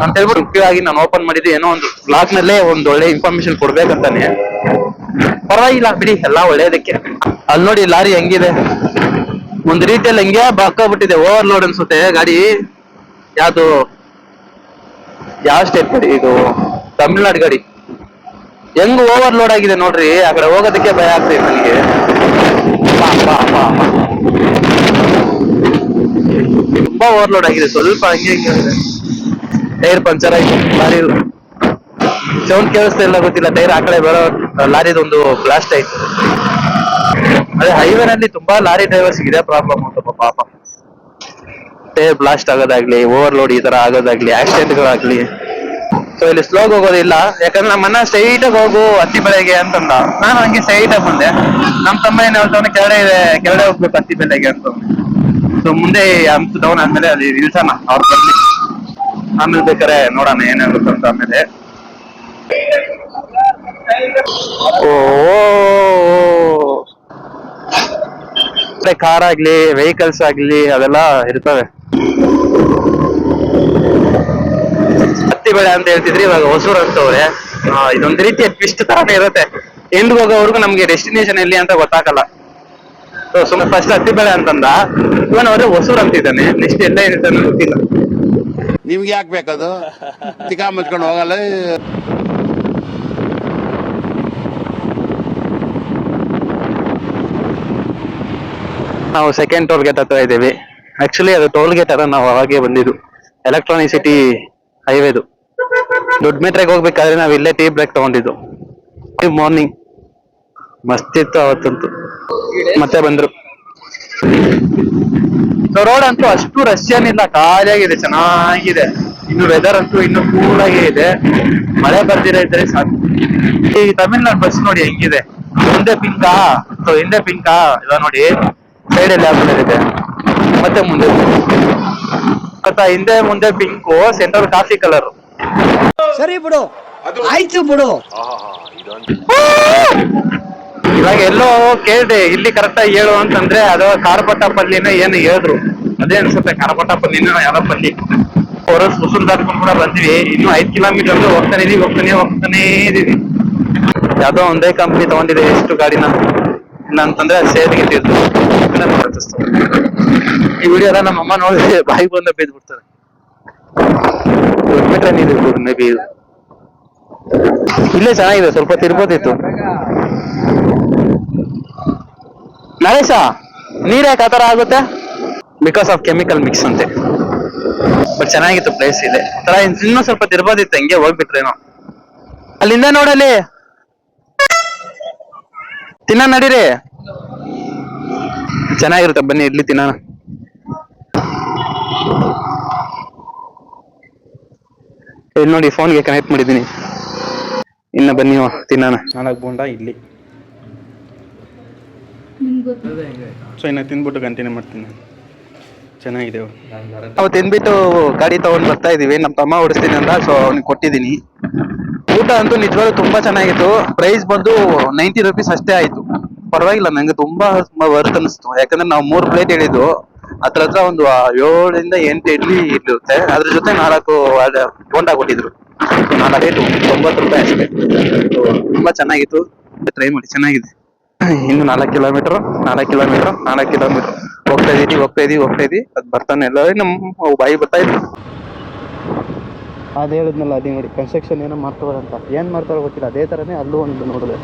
ಅಂತ ಹೇಳ್ಬಿಟ್ಟು ಮುಖ್ಯವಾಗಿ ನಾನು ಓಪನ್ ಮಾಡಿದ್ದು ಏನೋ ಒಂದು ಬ್ಲಾಗ್ ನಲ್ಲೇ ಒಂದ್ ಒಳ್ಳೆ ಇನ್ಫಾರ್ಮೇಶನ್ ಕೊಡ್ಬೇಕಂತಾನೆ. ಪರವಾಗಿಲ್ಲ ಬಿಡಿ, ಎಲ್ಲಾ ಒಳ್ಳೇದಕ್ಕೆ. ಅಲ್ಲಿ ನೋಡಿ ಲಾರಿ ಹೆಂಗಿದೆ, ಒಂದ್ ರೀತಿಯಲ್ಲಿ ಹೆಂಗೆ ಬಾಕೋಬಿಟ್ಟಿದೆ. ಓವರ್ಲೋಡ್ ಅನ್ಸುತ್ತೆ ಗಾಡಿ. ಯಾವ ಸ್ಟೇಟ್ ಗಾಡಿ ಇದು? ತಮಿಳ್ನಾಡು ಗಾಡಿ. ಹೆಂಗ್ ಓವರ್ಲೋಡ್ ಆಗಿದೆ ನೋಡ್ರಿ. ಆ ಕಡೆ ಹೋಗೋದಕ್ಕೆ ಭಯ ಆಗ್ತದೆ ನನಗೆ. ತುಂಬಾ ಓವರ್ಲೋಡ್ ಆಗಿದೆ. ಸ್ವಲ್ಪ ಹಂಗೆ ಟೈರ್ ಪಂಚರ್ ಆಯ್ತು ಲಾರಿ. ಸೌಂಡ್ ಕೇಳಿಸ್ತಾ ಇಲ್ಲ ಗೊತ್ತಿಲ್ಲ. ಟೈರ್ ಆ ಕಡೆ ಬರೋ ಲಾರಿದೊಂದು ಬ್ಲಾಸ್ಟ್ ಆಯ್ತು. ಅದೇ ಹೈವೇ ನಲ್ಲಿ ತುಂಬಾ ಲಾರಿ ಡ್ರೈವರ್ಸ್ ಇದೇ ಪ್ರಾಬ್ಲಮ್ ಉಂಟು ಪಾಪ. ಟೈರ್ ಬ್ಲಾಸ್ಟ್ ಆಗೋದಾಗ್ಲಿ, ಓವರ್ಲೋಡ್ ಈ ತರ ಆಗೋದಾಗ್ಲಿ, ಆಕ್ಸಿಡೆಂಟ್ ಗಳಾಗ್ಲಿ. ಸೊ ಇಲ್ಲಿ ಸ್ಲೋಗ್ ಹೋಗೋದಿಲ್ಲ. ಯಾಕಂದ್ರೆ ನಮ್ಮನ್ನ ಸ್ಟ್ರೈಟ್ ಆಗಿ ಹೋಗು ಹತ್ತಿ ಬೆಳೆಗೆ ಅಂತಂದ. ನಾನು ಹಂಗೆ ಸ್ಟ್ರೈಟ್ ಆಗಿ ಬಂದೆ. ನಮ್ ತಮ್ಮ ಏನ್ ಹೇಳ್ತಾನೆ, ಕೆಳಗಡೆ ಹೋಗ್ಬೇಕು ಹತ್ತಿ ಬೆಳೆಗೆ ಅಂತ. ಸೊ ಮುಂದೆ ಹಂಪ್ ಡೌನ್ ಆದ್ಮೇಲೆ ಅಲ್ಲಿ ನಿಲ್ಸೋಣ, ಅವ್ರು ಬರ್ಲಿ. ಆಮೇಲೆ ಬೇಕಾರೆ ನೋಡೋಣ ಏನಾಗುತ್ತೆ ಅಂತ. ಆಮೇಲೆ ಕಾರ್ ಆಗ್ಲಿ ವೆಹಿಕಲ್ಸ್ ಆಗ್ಲಿ ಅದೆಲ್ಲ ಇರ್ತವೆ. ಹತ್ತಿ ಬೆಳೆ ಅಂತ ಹೇಳ್ತಿದ್ರಿ, ಇವಾಗ ಹೊಸೂರು ಅಂತವ್ರೆ. ಇದೊಂದ್ ರೀತಿಯ ಟ್ವಿಸ್ಟ್ ತರಾನೇ ಇರುತ್ತೆ. ಎಂಡ್ ಹೋಗೋವರೆಗೂ ನಮ್ಗೆ ಡೆಸ್ಟಿನೇಷನ್ ಎಲ್ಲಿ ಅಂತ ಗೊತ್ತಾಗಲ್ಲ. ಸೊ ಸುಮ್ಮನೆ ಫಸ್ಟ್ ಹತ್ತಿ ಬೆಳೆ ಅಂತಂದ, ಇವನ್ ಅವ್ರೆ ಹೊಸೂರು ಅಂತಿದ್ದಾನೆ. ನೆಕ್ಸ್ಟ್ ಎಲ್ಲ ಏನಿದೆ ಅನ್ನೋದು ಗೊತ್ತಿಲ್ಲ. ನಿಮ್ಗೆ ಯಾಕೆ ಬೇಕದು? ತಿಕಾ ಮುಚ್ಕೊಂಡು ಹೋಗಲ್ಲ. ನಾವು ಸೆಕೆಂಡ್ ಟೋಲ್ ಗೇಟ್ ಹತ್ರ ಇದ್ದೀವಿ. ಆಕ್ಚುಲಿ ಅದು ಟೋಲ್ ಗೇಟ್ ಅಲ್ಲ, ನಾವು ಅವಾಗೆ ಬಂದಿದ್ದು. ಎಲೆಕ್ಟ್ರಾನಿಕ್ ಸಿಟಿ ಹೈವೇದು. ದೊಡ್ಡ ಮೆಟ್ರಿಗೆ ಹೋಗ್ಬೇಕಾದ್ರೆ ನಾವ್ ಇಲ್ಲೇ ಟೀ ಬ್ರೇಕ್ ತಗೊಂಡಿದ್ದು. ಮಾರ್ನಿಂಗ್ ಮಸ್ತ್ ಇತ್ತು ಅವತ್ತಂತೂ. ಮತ್ತೆ ಬಂದ್ರು. ಸೊ ರೋಡ್ ಅಂತೂ ಅಷ್ಟು ರಶ್ ಏನಿಲ್ಲ, ಖಾಲಿಯಾಗಿದೆ, ಚೆನ್ನಾಗಿದೆ. ಇನ್ನು ವೆದರ್ ಅಂತೂ ಇನ್ನು ಕೂಲ್ ಆಗೇ ಇದೆ. ಮಳೆ ಬರ್ದಿರ ಇದ್ರೆ ಸಾಕು. ಈ ತಮಿಳ್ನಾಡು ಬಸ್ ನೋಡಿ ಹೆಂಗಿದೆ. ಹಿಂದೆ ಪಿಂಕಾ, ಸೊ ಹಿಂದೆ ಪಿಂಕಾ ಇಲ್ಲ ನೋಡಿ, ಸೈಡ್ ಅಲ್ಲಿ ಯಾವ ಇದೆ, ಮತ್ತೆ ಮುಂದೆ ಹಿಂದೆ ಮುಂದೆ ಪಿಂಕು, ಸೆಂಟ್ರಲ್ ಕಾಫಿ ಕಲರ್. ಸರಿ ಬಿಡು, ಆಯ್ತು ಬಿಡು. ಇವಾಗ ಎಲ್ಲೋ ಕೇಳಿದೆ ಇಲ್ಲಿ ಕರೆಕ್ಟ್ ಆಗಿ ಹೇಳು ಅಂತಂದ್ರೆ ಅದು ಕಾರಪಟ್ಟಪಲ್ಲಿನ ಏನು ಹೇಳಿದ್ರು. ಅದೇ ಅನ್ಸುತ್ತೆ, ಕಾರಪಟ್ಟಪಲ್ಲಿನ ಯಾರೋ ಪಲ್ಲಿ. ಹೊಸೂರು ದಾಟ್ಕೊಂಡು ಕೂಡ ಬಂದ್ವಿ. ಇನ್ನು 5 ಕಿಲೋಮೀಟರ್ ಹೋಗ್ತಾನೆ ಇದೀವಿ. ಯಾವ್ದೋ ಒಂದೇ ಕಂಪ್ನಿ ತಗೊಂಡಿದೆ ಎಷ್ಟು ಗಾಡಿನ, ಇಲ್ಲ ಅಂತಂದ್ರೆ ಸೇಲ್ಗೆ ಇಟ್ಟಿರ್ತು. ಈ ವಿಡಿಯೋ ಎಲ್ಲ ನಮ್ಮ ಅಮ್ಮ ನೋಡಿದ್ರೆ ಬಾಯಿ ಬಂದ ಬೇದ್ ಬಿಡ್ತಾರೆ. ಬಿಟ್ರೆ ನೀರು ಇರ್ಬೋದು ಮೇ ಬಿ. ಇಲ್ಲೇ ಚೆನ್ನಾಗಿದೆ, ಸ್ವಲ್ಪ ತಿರ್ಬೋದಿತ್ತು. ನರೇಶ, ನೀರ್ ಯಾಕೆ ಆತರ ಆಗುತ್ತೆ? ಬಿಕಾಸ್ ಆಫ್ ಕೆಮಿಕಲ್ ಮಿಕ್ಸ್ ಅಂತೆ. ಬಟ್ ಚೆನ್ನಾಗಿತ್ತು ಪ್ಲೇಸ್ ಇದೆ. ಇನ್ನೂ ಸ್ವಲ್ಪ ತಿರ್ಬೋದಿತ್ತು, ಹಂಗೆ ಹೋಗ್ಬಿಟ್ರೇನೋ. ಅಲ್ಲಿಂದ ನೋಡಲ್ಲಿ ತಿನ್ನ ನಡೀರಿ, ಚೆನ್ನಾಗಿರುತ್ತೆ. ಬನ್ನಿ ಇಡ್ಲಿ ತಿನ್ನೋಣ. ಇಲ್ಲಿ ನೋಡಿ, ಫೋನ್ಗೆ ಕನೆಕ್ಟ್ ಮಾಡಿದ್ದೀನಿ. ಇನ್ನ ಬನ್ನಿ ತಿನ್ನೋಣ. 4 ಬೋಂಡ ಇಡ್ಲಿ. ಸೊ ಇನ್ನು ತಿಂದ್ಬಿಟ್ಟು ಕಂಟಿನ್ಯೂ ಮಾಡ್ತೀನಿ. ಚೆನ್ನಾಗಿದೆ. ನಾವು ತಿಂದ್ಬಿಟ್ಟು ಗಾಡಿ ತಗೊಂಡ್ ಬರ್ತಾ ಇದೀವಿ. ನಮ್ಮ ತಮ್ಮ ಓಡಿಸ್ತೀನಿ ಅಂತ, ಸೊ ಅವ್ನಿಗೆ ಕೊಟ್ಟಿದ್ದೀನಿ. ಊಟ ಅಂತೂ ನಿಜವಾಗ್ಲೂ ತುಂಬಾ ಚೆನ್ನಾಗಿತ್ತು. ಪ್ರೈಸ್ ಬಂದು 90 rupees ಅಷ್ಟೇ ಆಯ್ತು. ಪರವಾಗಿಲ್ಲ, ನಂಗೆ ತುಂಬಾ ವರ್ತ್ ಅನಿಸ್ತು. ಯಾಕಂದ್ರೆ ನಾವು 3 ಪ್ಲೇಟ್ ಹೇಳಿದ್ದು, ಹತ್ರ ಒಂದು 7 ಇಂದ 8 ಇಡ್ಲಿ ಇರುತ್ತೆ. ಅದ್ರ ಜೊತೆ 4 ಬೋಂಡಾ ಕೊಟ್ಟಿದ್ರು. 4 ರೇಟು 90 ರೂಪಾಯಿ ಅಷ್ಟೇ. ತುಂಬಾ ಚೆನ್ನಾಗಿತ್ತು. ಟ್ರೈ ಮಾಡಿ, ಚೆನ್ನಾಗಿದೆ. ಇನ್ನು 4 ಕಿಲೋಮೀಟರ್ ಹೋಗ್ತಾ ಇದೀವಿ. ಅದ್ ಬರ್ತಾನೆ ಎಲ್ಲ ನಮ್ಮ ಬಾಯಿ ಬರ್ತಾ ಇದ್ರು. ಅದು ಹೇಳಿದ್ನಲ್ಲ, ಅದೇ ನೋಡಿ ಕನ್ಸ್ಟ್ರಕ್ಷನ್ ಏನೋ ಮಾಡ್ತಾರಂತ. ಏನು ಮಾಡ್ತಾರೋ ಗೊತ್ತಿಲ್ಲ. ಅದೇ ಥರನೇ ಅಲ್ಲೂ ಒಂದು ನೋಡಿದೆ,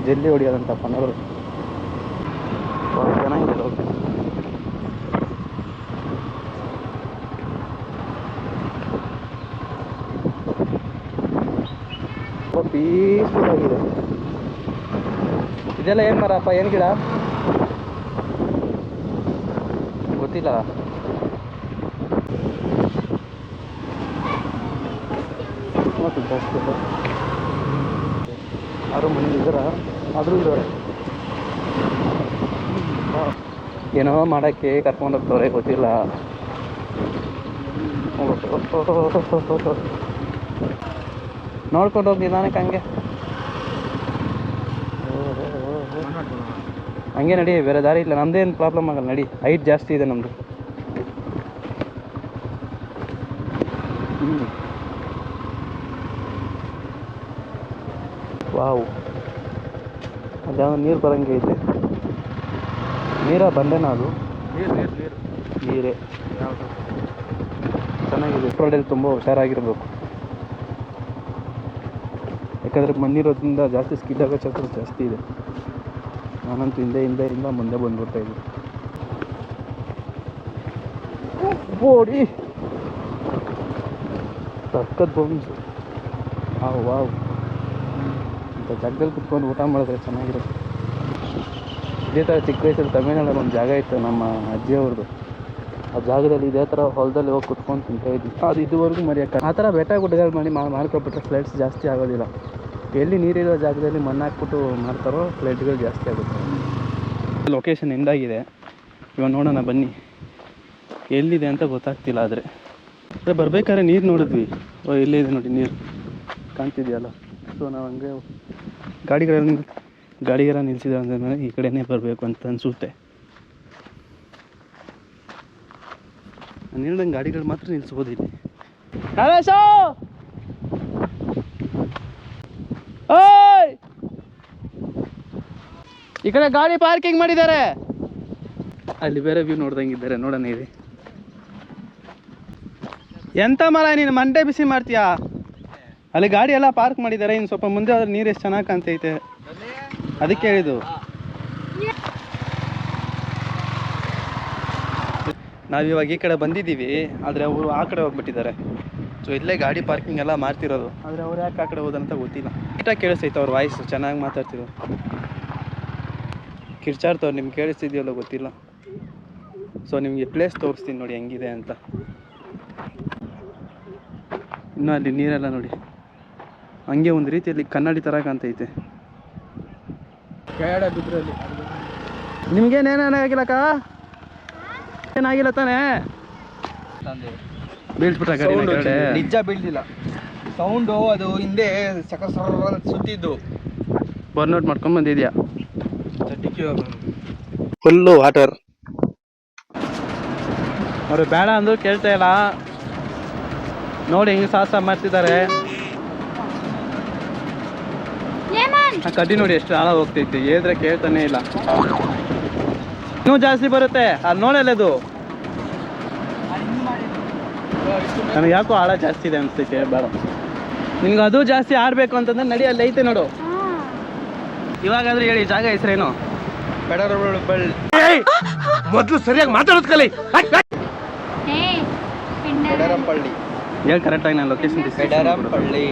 ಜಲ್ಲಿ ಹೊಡಿಯೋದಂತ ಪನ್ನವರು. ಚೆನ್ನಾಗಿದೆ. ಪೀಸ್ಫುಲ್ ಆಗಿದೆ. ಇದೆಲ್ಲ ಏನು ಮರಪ್ಪ, ಏನು ಗಿಡ ಗೊತ್ತಿಲ್ಲ. ಯಾರು ಮನೇಲಿ ಇದ್ದಾರ? ಆದರೂ ಇದ್ದವ್ರೆ. ಏನೋ ಮಾಡೋಕ್ಕೆ ಕರ್ಕೊಂಡೋಗ್ತವ್ರೆ, ಗೊತ್ತಿಲ್ಲ. ನೋಡ್ಕೊಂಡು ಹೋಗಿ ನಿಧಾನಕ್ಕೆ ಹಂಗೆ ನಡಿ, ಬೇರೆ ದಾರಿ ಇಲ್ಲ. ನಮ್ದೇನು ಪ್ರಾಬ್ಲಮ್ ಆಗಲ್ಲ, ನಡಿ. ಹೈಟ್ ಜಾಸ್ತಿ ಇದೆ ನಮ್ಮದು. ವಾವ್, ಅದ್ಯಾವ ನೀರು ಬರಂಗೆ ಐತೆ. ನೀರ ಬಂಡೆನ ಅದು? ನೀರೇ. ಚೆನ್ನಾಗಿದೆ. ರೋಡಲ್ಲಿ ತುಂಬ ಹುಷಾರಾಗಿರ್ಬೇಕು, ಯಾಕಂದರೆ ಮಣ್ಣಿರೋದ್ರಿಂದ ಜಾಸ್ತಿ ಸ್ಕಿಡ್ ಆಗೋ ಚಾನ್ಸಸ್ ಜಾಸ್ತಿ ಇದೆ. ನಾನಂತೂ ಹಿಂದೆ ಮುಂದೆ ಬಂದ್ಬಿಡ್ತಾ ಇದ್ದೆ. ಬೋಡಿ ಸಕ್ಕತ್ ಬೋನ್ಸು. ವಾವ್, ಇಂಥ ಜಾಗದಲ್ಲಿ ಕುತ್ಕೊಂಡು ಊಟ ಮಾಡಿದ್ರೆ ಚೆನ್ನಾಗಿರುತ್ತೆ. ಇದೇ ಥರ ಚಿಕ್ಕ ವಯಸ್ಸಲ್ಲಿ ತಮಿಳ್ನಾಡಲ್ಲಿ ಒಂದು ಜಾಗ ಇತ್ತು ನಮ್ಮ ಅಜ್ಜಿಯವ್ರದ್ದು. ಆ ಜಾಗದಲ್ಲಿ ಇದೇ ಥರ ಹೊಲದಲ್ಲಿ ಹೋಗಿ ಕುತ್ಕೊಂಡು ತಿಂತಾ ಇದ್ವಿ. ಅದು ಇದುವರೆಗೂ ಮರೆಯೋಕ್ಕೆ. ಆ ಥರ ಬೆಟ್ಟ ಗುಡ್ಡಗಳು ಮಾಡ್ಕೊಬಿಟ್ರೆ ಫ್ಲಡ್ಸ್ ಜಾಸ್ತಿ ಆಗೋದಿಲ್ಲ. ಎಲ್ಲಿ ನೀರಿರೋ ಜಾಗದಲ್ಲಿ ಮಣ್ಣು ಹಾಕ್ಬಿಟ್ಟು ಮಾಡ್ತಾರೋ ಫ್ಲಡ್ಗಳು ಜಾಸ್ತಿ ಆಗುತ್ತೆ. ಲೊಕೇಶನ್ ಎಂದಾಗಿದೆ. ಇವಾಗ ನೋಡೋಣ ಬನ್ನಿ, ಎಲ್ಲಿದೆ ಅಂತ ಗೊತ್ತಾಗ್ತಿಲ್ಲ. ಆದರೆ ಬರ್ಬೇಕಾದ್ರೆ ನೀರು ನೋಡಿದ್ವಿ. ಎಲ್ಲಿದೆ ನೋಡಿ ನೀರು ಕಾಣ್ತಿದೆಯಲ್ಲ. ಸೊ ನಾವು ಹಂಗೆ ಗಾಡಿಗೆಲ್ಲ ನಿಲ್ಸಿದ್ರೆ ಅಂದ್ರೆ ಈ ಕಡೆನೇ ಬರಬೇಕು ಅಂತ ಅನಿಸುತ್ತೆ. ನಾನು ಹೇಳ್ದಂಗೆ ಗಾಡಿಗಳು ಮಾತ್ರ ನಿಲ್ಲಿಸ್ಬೋದು ಇಲ್ಲಿ. ಓಯ್, ಈ ಕಡೆ ಗಾಡಿ ಪಾರ್ಕಿಂಗ್ ಮಾಡಿದ್ದಾರೆ. ಅಲ್ಲಿ ಬೇರೆ ವ್ಯೂ ನೋಡ್ದಂಗಿದ್ದಾರೆ. ನೋಡೋಣ ಇದೆ ಎಂತ ಮರ, ನೀನು ಮಂಡೆ ಬಿಸಿ ಮಾಡ್ತೀಯಾ? ಅಲ್ಲಿ ಗಾಡಿ ಎಲ್ಲ ಪಾರ್ಕ್ ಮಾಡಿದ್ದಾರೆ. ಇನ್ನು ಸ್ವಲ್ಪ ಮುಂದೆ ಆದ್ರೆ ನೀರು ಎಷ್ಟು ಚೆನ್ನಾಗಿ ಕಾಣ್ತೈತೆ, ಅದಕ್ಕೆ ಹೇಳಿದ್ದು. ನಾವಿವಾಗ ಈ ಕಡೆ ಬಂದಿದ್ದೀವಿ, ಆದರೆ ಅವರು ಆ ಕಡೆ ಹೋಗ್ಬಿಟ್ಟಿದ್ದಾರೆ. ಸೊ ಇಲ್ಲೇ ಗಾಡಿ ಪಾರ್ಕಿಂಗ್ ಎಲ್ಲ ಮಾಡ್ತಿರೋದು. ಆದರೆ ಅವ್ರು ಯಾಕೆ ಆ ಕಡೆ ಹೋದಂತ ಗೊತ್ತಿಲ್ಲ. ನೀಟಾಗಿ ಕೇಳಿಸ್ತೈತೆ ಅವ್ರ ವಾಯ್ಸ್, ಚೆನ್ನಾಗಿ ಮಾತಾಡ್ತಿರೋದು. ಕಿರ್ಚಾಡ್ತವ್ರು, ನಿಮ್ಗೆ ಕೇಳಿಸ್ತಿದ್ಯಲ್ಲೋ ಗೊತ್ತಿಲ್ಲ. ಸೊ ನಿಮಗೆ ಪ್ಲೇಸ್ ತೋರಿಸ್ತೀನಿ ನೋಡಿ ಹೆಂಗಿದೆ ಅಂತ. ಇನ್ನೂ ಅಲ್ಲಿ ನೀರೆಲ್ಲ ನೋಡಿ ಹಂಗೆ ಒಂದು ರೀತಿಯಲ್ಲಿ ಕನ್ನಡಿ ಥರ ಕಾಣ್ತೈತೆ. ನಿಮ್ಗೇನೇನಾಗಿಲ್ಲಕ್ಕ? ಏನಾಗಿಲ್ಲ ತಾನೇ? ಬೀಳ್ಸ್ಬಿಟ್ಟ ಗಾಡಿ? ನಿಜ ಬೀಳ್ದಿಲ್ಲ. ಸೌಂಡು ಅದು ಹಿಂದೆ ಸಕಲ ಸುತ್ತಿದ್ದು. ಬರ್ನೌಟ್ ಮಾಡ್ಕೊಂಡ್ ಬಂದಿದ್ಯಾ? Full water. ಅವ್ರು ಬೇಡ ಅಂದ್ರು ಕೇಳ್ತಾ ಇಲ್ಲ. ನೋಡಿ ಹೆಂಗೆ ಸಾಹಸ ಮಾಡ್ತಿದ್ದಾರೆ. ಆ ಕಡ್ಡಿ ನೋಡಿ ಎಷ್ಟು ಆಳ ಹೋಗ್ತೈತಿ, ಹೇಳಿದ್ರೆ ಕೇಳ್ತಾನೆ ಇಲ್ಲ. ಇನ್ನೂ ಜಾಸ್ತಿ ಬರುತ್ತೆ ಅಲ್ಲಿ ನೋಡಲ್ಲ ಅದು. ನನಗೆ ಯಾಕೋ ಆಳ ಜಾಸ್ತಿ ಇದೆ ಅನ್ಸ್ತೈತೆ. ಬೇಡ ನಿನ್ಗೆ ಅದು ಜಾಸ್ತಿ ಆಡ್ಬೇಕು ಅಂತಂದ್ರೆ ನಡಿ, ಅಲ್ಲಿ ಐತೆ ನೋಡು. ಇವಾಗಾದ್ರೂ ಹೇಳಿ ಜಾಗ ಹೆಸರೇನು? ಪೆಡರಬಳ್ಳಿ. ಮೊದ್ಲು ಸರಿಯಾಗಿ ಮಾತಾಡೋದ್ ಕಲಿ. ಪೆಡರಂಪಳ್ಳಿ. ಹೇಳಿ ಕರೆಕ್ಟಾಗಿ ನಾನು ಲೊಕೇಶನ್ ಪೆಡರಂಪಳ್ಳಿ.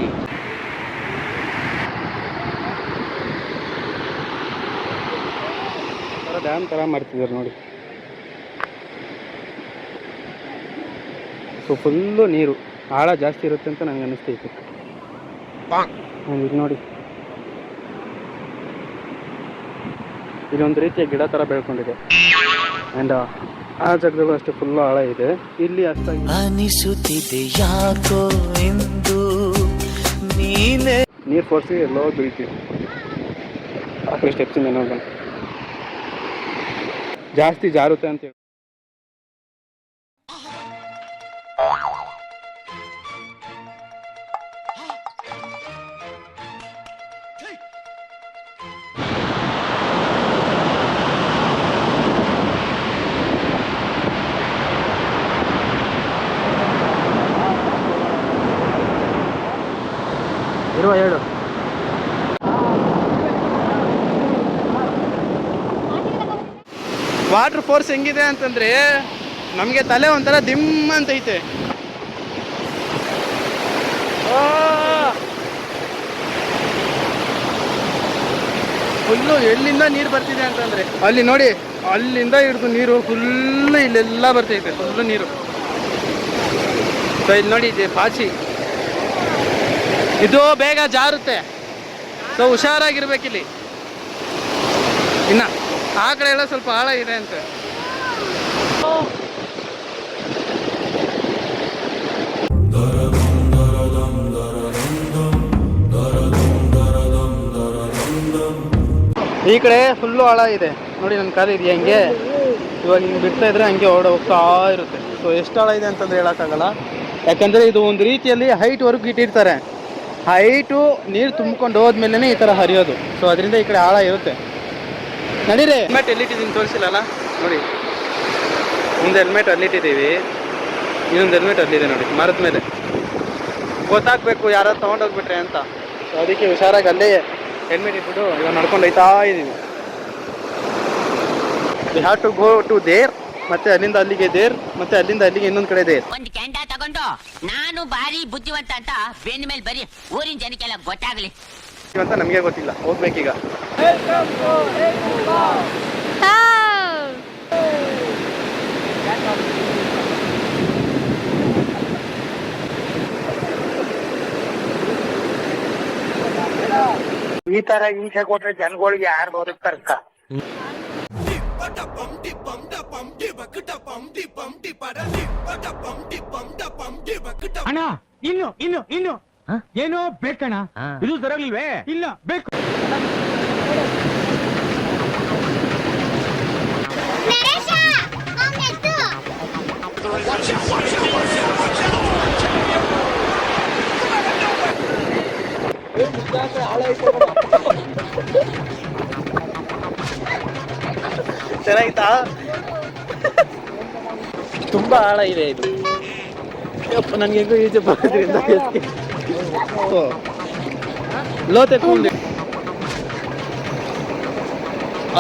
ಡ್ಯಾಮ್ ಥರ ಮಾಡ್ತಿದ್ದಾರೆ ನೋಡಿ. ಸೊ ಫುಲ್ಲು ನೀರು, ಆಳ ಜಾಸ್ತಿ ಇರುತ್ತೆ ಅಂತ ನನಗೆ ಅನಿಸ್ತೈತೆ. ಇದು ನೋಡಿ, ಇದೊಂದು ರೀತಿಯ ಗಿಡ ಥರ ಬೆಳ್ಕೊಂಡಿದೆ. ಆ್ಯಂಡ್ ಆ ಜಾಗದಲ್ಲೂ ಅಷ್ಟೇ ಫುಲ್ಲು ಆಳ ಇದೆ. ಇಲ್ಲಿ ಅಷ್ಟಾಗಿ ಅನಿಸುತ್ತಿದೆ ಯಾಕೋ ಎಂದು ನೀನೆ. ನೀರು ಫೋರ್ಸಿ ಎಲ್ಲೋ ಬೀಳ್ತೀವಿ. ಆ ಕಡೆ ಸ್ಟೆಪ್ಸಿಂದ ನೋಡೋಣ, ಜಾಸ್ತಿ ಜಾರುತ್ತೆ ಅಂತೇಳಿ. ಇರುವ ಹೇಳು. ವಾಟರ್ ಫೋರ್ಸ್ ಹೆಂಗಿದೆ ಅಂತಂದ್ರೆ ನಮಗೆ ತಲೆ ಒಂಥರ ದಿಮ್ ಅಂತೈತೆ. ಫುಲ್ಲು ಎಲ್ಲಿಂದ ನೀರು ಬರ್ತಿದೆ ಅಂತಂದ್ರೆ ಅಲ್ಲಿ ನೋಡಿ, ಅಲ್ಲಿಂದ ಹಿಡಿದು ನೀರು ಫುಲ್ಲು ಇಲ್ಲೆಲ್ಲ ಬರ್ತೈತೆ, ಫುಲ್ಲು ನೀರು. ಸೊ ಇಲ್ಲಿ ನೋಡಿ, ಇದೆ ಪಾಚಿ, ಇದು ಬೇಗ ಜಾರುತ್ತೆ. ಸೊ ಹುಷಾರಾಗಿರ್ಬೇಕಿಲ್ಲಿ. ಇನ್ನ ಆ ಕಡೆ ಎಲ್ಲ ಸ್ವಲ್ಪ ಆಳ ಇದೆ ಅಂತ. ಈ ಕಡೆ ಫುಲ್ಲು ಆಳ ಇದೆ ನೋಡಿ. ನನ್ನ ಕಾಲು ಇದೆಯಾ ಹಂಗೆ, ಇವಾಗ ಹಿಂಗೆ ಬಿಡ್ತಾ ಇದ್ರೆ ಹಂಗೆ ಹೋಗ್ತಾ ಇರುತ್ತೆ. ಸೊ ಎಷ್ಟು ಆಳ ಇದೆ ಅಂತಂದ್ರೆ ಹೇಳೋಕ್ಕಾಗಲ್ಲ, ಯಾಕಂದರೆ ಇದು ಒಂದು ರೀತಿಯಲ್ಲಿ ಹೈಟ್ವರೆಗೂ ಇಟ್ಟಿರ್ತಾರೆ. ಹೈಟು ನೀರು ತುಂಬಿಕೊಂಡು ಹೋದ್ಮೇಲೆ ಈ ಥರ ಹರಿಯೋದು. ಸೊ ಅದರಿಂದ ಈ ಕಡೆ ಆಳ ಇರುತ್ತೆ. ನಡೀರಿ. ಹೆಲ್ಮೆಟ್ ಎಲ್ಲಿಟ್ಟಿದ್ದೀನಿ ತೋರಿಸಿಲ್ಲಲ್ಲ ನೋಡಿ, ಒಂದು ಹೆಲ್ಮೆಟ್ ಅಲ್ಲಿಟ್ಟಿದ್ದೀವಿ, ಇನ್ನೊಂದು ಹೆಲ್ಮೆಟ್ ಅಲ್ಲಿದೆ ನೋಡಿ ಮರದ ಮೇಲೆ. ಗೊತ್ತಾಗಬೇಕು ಯಾರಾದ್ರು ತೊಗೊಂಡೋಗ್ಬಿಟ್ರೆ ಅಂತ. ಸೊ ಅದಕ್ಕೆ ಹುಷಾರಾಗಿ ಅಲ್ಲೇ ಹೆಲ್ಮೆಟ್ ಇಟ್ಬಿಟ್ಟು ಇವಾಗ ನಡ್ಕೊಂಡು ಹೋಯ್ತಾ ಇದ್ದೀವಿ. We have to go to there, ಮತ್ತೆ ಅಲ್ಲಿಂದ ಅಲ್ಲಿಗೆ ದೇರ್, ಮತ್ತೆ ಅಲ್ಲಿಂದ ಅಲ್ಲಿಗೆ ಇನ್ನೊಂದು ಕಡೆ ದೇರ್. ಒಂದು ಕ್ಯಾಂಡ ತಗೊಂಡು ನಾನು ಭಾರಿ ಬುದ್ಧಿವಂತ ಅಂತ ಬೆನ್ನ ಮೇಲೆ ಬರೀ ಊರಿನ ಜನಕ್ಕೆಲ್ಲ ಗೊತ್ತಾಗ್ಲಿ ಅಂತ ನಮಗೆ ಗೊತ್ತಿಲ್ಲ. ಹೋಗ್ಬೇಕೀಗ. ಈ ತರ ಹಿಂಸೆ ಕೊಟ್ರೆ ಜನಗಳಿಗೆ ಯಾರು ಬದುಕ್ತಾರಕ್ಕ? ಅಣ್ಣ ಇನ್ನು ಏನೋ ಬೇಕಣ್ಣ, ಇದು ಸರಿಯಾಗಿಲ್ವೇ? ಇಲ್ಲ ಬೇಕು. ಚೆನ್ನಾಗಿತ್ತಾ? ತುಂಬಾ ಆಳ ಇದೆ ಇದು. ನನಗೆ ಹೆಂಗೋ ಈಜೆ ಬರೋದ್ರಿಂದ ಲೋ ತೆಕ್ಕೊಂಡು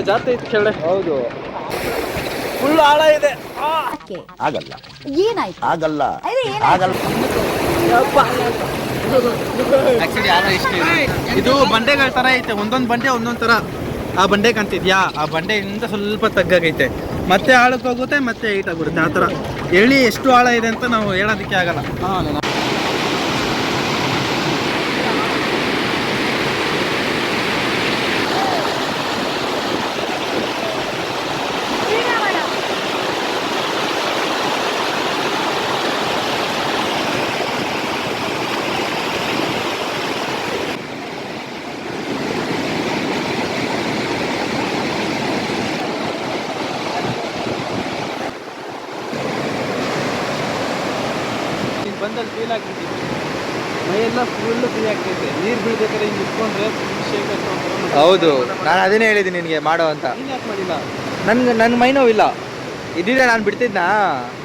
ಜಾಸ್ತಿ ಇತ್ತು ಕೆಳಗಡೆ. ಹೌದು, ಫುಲ್ ಆಳ ಇದೆ. ಆಗಲ್ಲ, ಏನಾಯ್ತು? ಆಗಲ್ಲ, ಆಗಲ್ಲ. ಆಕ್ಚುಲಿ ಆಳ ಇಷ್ಟು ಇದೆ. ಇದು ಬಂಡೆಗಳ ತರ ಐತೆ, ಒಂದೊಂದು ಬಂಡೆ ಒಂದೊಂದು ತರ. ಆ ಬಂಡೆ ಕಾಣ್ತಿದ್ಯಾ? ಆ ಬಂಡೆಯಿಂದ ಸ್ವಲ್ಪ ತಗ್ಗಾಗೈತೆ, ಮತ್ತೆ ಆಳಕ್ಕೆ ಹೋಗುತ್ತೆ, ಮತ್ತೆ ಹೈಟ್ ಆಗ್ಬಿಡುತ್ತೆ. ಆ ಥರ ಎಳಿ ಎಷ್ಟು ಆಳ ಇದೆ ಅಂತ ನಾವು ಹೇಳೋದಕ್ಕೆ ಆಗಲ್ಲ. ಬಂದಲ್ಲಿ ಫೀಲ್ ಆಗ್ತಿದ್ದೀವಿ, ಮೈಯೆಲ್ಲ ಫುಲ್ಲು ಫ್ರೀ ಆಗ್ತೈತೆ. ನೀರು ಬೀಳ್ಬೇಕಾದ್ರೆ ಹಿಂಗೆ ಇಟ್ಕೊಂಡ್ರೆ ಶೇಕ್ ಹೌದು, ನಾನು ಅದನ್ನೇ ಹೇಳಿದ್ದೀನಿ ನಿನಗೆ ಮಾಡೋ ಅಂತ. ನೀನು ಯಾಕೆ ಮಾಡಿಲ್ಲ? ನನ್ನ ಮೈ ನೋವಿಲ್ಲ, ಇದ್ದಿದ್ರೆ ನಾನು ಬಿಡ್ತಿದ್ನಾ?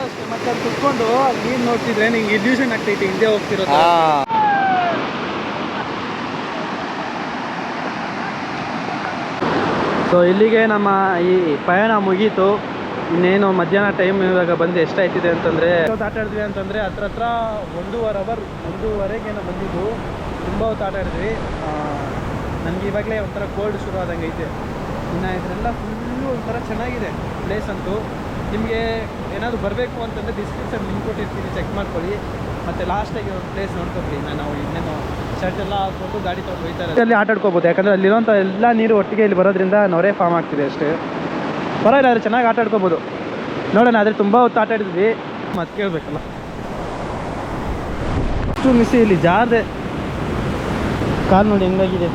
ಅಷ್ಟೇ, ಮತ್ತೆ ಅಲ್ಲಿ ಕುತ್ಕೊಂಡು ನೀನು ನೋಡ್ತಿದ್ರೆ ನಿಂಗೆ ಇಲ್ಯೂಷನ್ ಆಗ್ತೈತಿ ಹಿಂದೆ ಹೋಗ್ತಿರೋದು. ಸೊ ಇಲ್ಲಿಗೆ ನಮ್ಮ ಈ ಪಯಣ ಮುಗೀತು. ಇನ್ನೇನು ಮಧ್ಯಾಹ್ನ ಟೈಮ್ ಇವಾಗ ಬಂದು ಎಷ್ಟಾಯ್ತಿದೆ ಅಂತಂದರೆ ಹೊತ್ತು ಆಟ ಆಡಿದ್ವಿ ಅಂತಂದರೆ ಹತ್ರ 1.5 ಅವರ್ 1:30ಗೆ ನಾವು ಬಂದಿದ್ದು. ತುಂಬ ಹೊತ್ತು ಆಟ ಆಡಿದ್ವಿ. ನನಗೆ ಇವಾಗಲೇ ಒಂಥರ ಕೋಲ್ಡ್ ಶುರು ಆದಂಗೆ ಐತೆ. ಇನ್ನು ಇದರೆಲ್ಲ ಫುಲ್ಲು ಒಂಥರ ಚೆನ್ನಾಗಿದೆ ಪ್ಲೇಸ್ ಅಂತೂ. ನಿಮಗೆ ಏನಾದರೂ ಬರಬೇಕು ಅಂತಂದರೆ ಡಿಸ್ಕ್ರಿಪ್ಷನ್ ಲಿಂಕ್ ಕೊಟ್ಟಿರ್ತೀನಿ, ಚೆಕ್ ಮಾಡ್ಕೊಳ್ಳಿ. ಮತ್ತು ಲಾಸ್ಟಾಗಿ ಒಂದು ಪ್ಲೇಸ್ ನೋಡ್ಕೊಳ್ರಿ. ನಾವು ಇನ್ನೇನು ಶರ್ಟ್ ಎಲ್ಲ ಹಾಕ್ಕೊಂಡು ಗಾಡಿ ತೊಗೊಂಡು ಹೋಗ್ತಾರೆ, ಅಲ್ಲಿ ಆಟ ಆಡ್ಕೋಬೋದು. ಯಾಕಂದರೆ ಅಲ್ಲಿರೋಂಥ ಎಲ್ಲ ನೀರು ಒಟ್ಟಿಗೆ ಇಲ್ಲಿ ಬರೋದ್ರಿಂದ ನೊರೆ ಫಾರ್ಮ್ ಆಗ್ತಿದೆ ಅಷ್ಟೇ. ಪರವಾಗಿಲ್ಲ, ಆದರೆ ಚೆನ್ನಾಗಿ ಆಟ ಆಡ್ಕೋಬೋದು. ನೋಡೋಣ, ಆದರೆ ತುಂಬ ಹೊತ್ತು ಆಟ ಆಡಿದ್ವಿ. ಮತ್ತೆ ಕೇಳಬೇಕಲ್ಲ, ಅಷ್ಟು ಮಿಸಿ ಇಲ್ಲಿ ಜಾರದೆ ಕಾಲು ನೋಡಿ ಹೆಂಗಾಗಿದೆ.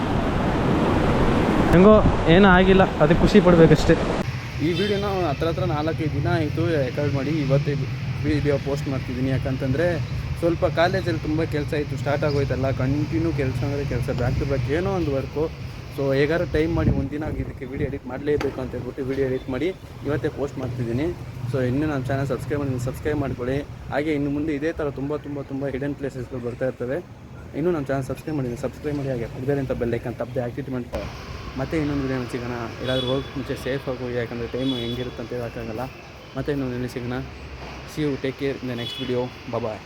ಹೆಂಗೋ ಏನೂ ಆಗಿಲ್ಲ, ಅದಕ್ಕೆ ಖುಷಿ ಪಡಬೇಕಷ್ಟೇ. ಈ ವಿಡಿಯೋನ ಹತ್ರ 4-5 ದಿನ ಆಯಿತು ರೆಕಾರ್ಡ್ ಮಾಡಿ. ಇವತ್ತೇ ವಿಡಿಯೋ ಪೋಸ್ಟ್ ಮಾಡ್ತಿದ್ದೀನಿ. ಯಾಕಂತಂದರೆ ಸ್ವಲ್ಪ ಕಾಲೇಜಲ್ಲಿ ತುಂಬ ಕೆಲಸ ಇತ್ತು, ಸ್ಟಾರ್ಟ್ ಆಗೋಯ್ತಲ್ಲ. ಕಂಟಿನ್ಯೂ ಕೆಲಸ ಅಂದರೆ ಕೆಲಸ, ಬ್ಯಾಕ್ ಟು ಬ್ಯಾಕ್ ಏನೋ ಒಂದು ವರ್ಕು. ಸೊ ಹೇಗಾರು ಟೈಮ್ ಮಾಡಿ ಒಂದಿನ ಇದಕ್ಕೆ ವೀಡಿಯೋ ಎಡಿಟ್ ಮಾಡಲೇಬೇಕು ಅಂತ ಹೇಳ್ಬಿಟ್ಟು ವೀಡಿಯೋ ಎಡಿಟ್ ಮಾಡಿ ಇವತ್ತೇ ಪೋಸ್ಟ್ ಮಾಡ್ತಿದ್ದೀನಿ. ಸೊ ಇನ್ನೂ ನನ್ನ ಚಾನಲ್ ಸಬ್ಸ್ಕ್ರೈಬ್ ಮಾಡ್ಕೊಳ್ಳಿ. ಹಾಗೆ ಇನ್ನು ಮುಂದೆ ಇದೇ ಥರ ತುಂಬ ಹಿಡನ್ ಪ್ಲೇಸಸ್ಗಳು ಬರ್ತಾ ಇರ್ತವೆ. ಇನ್ನೂ ನಮ್ಮ ಚಾನಲ್ ಸಬ್ಸ್ಕ್ರೈಬ್ ಮಾಡಿ. ಹಾಗೆ ಪಕ್ಕದಲ್ಲಿ ಅಂತ ಬೆಲ್ಲೈಕನ್ ತಪ್ಪದೆ ಆಕ್ಟಿವೇಟ್ ಮಾಡ್ತಾರೆ. ಮತ್ತೆ ಇನ್ನೊಂದು ವಿಡಿಯೋ ಸಿಗೋಣ. ಎಲ್ಲಾದರೂ ಹೋಗಿ ಮುಂಚೆ ಸೇಫಾಗಿ ಹೋಗಿ, ಯಾಕಂದರೆ ಟೈಮು ಹೆಂಗಿರುತ್ತೆ ಅಂತ ಹೇಳೋಕ್ಕಾಗಲ್ಲ. ಮತ್ತೆ ಇನ್ನೊಂದು ಸಿಗೋಣ. See you, take care in the next video. Bye.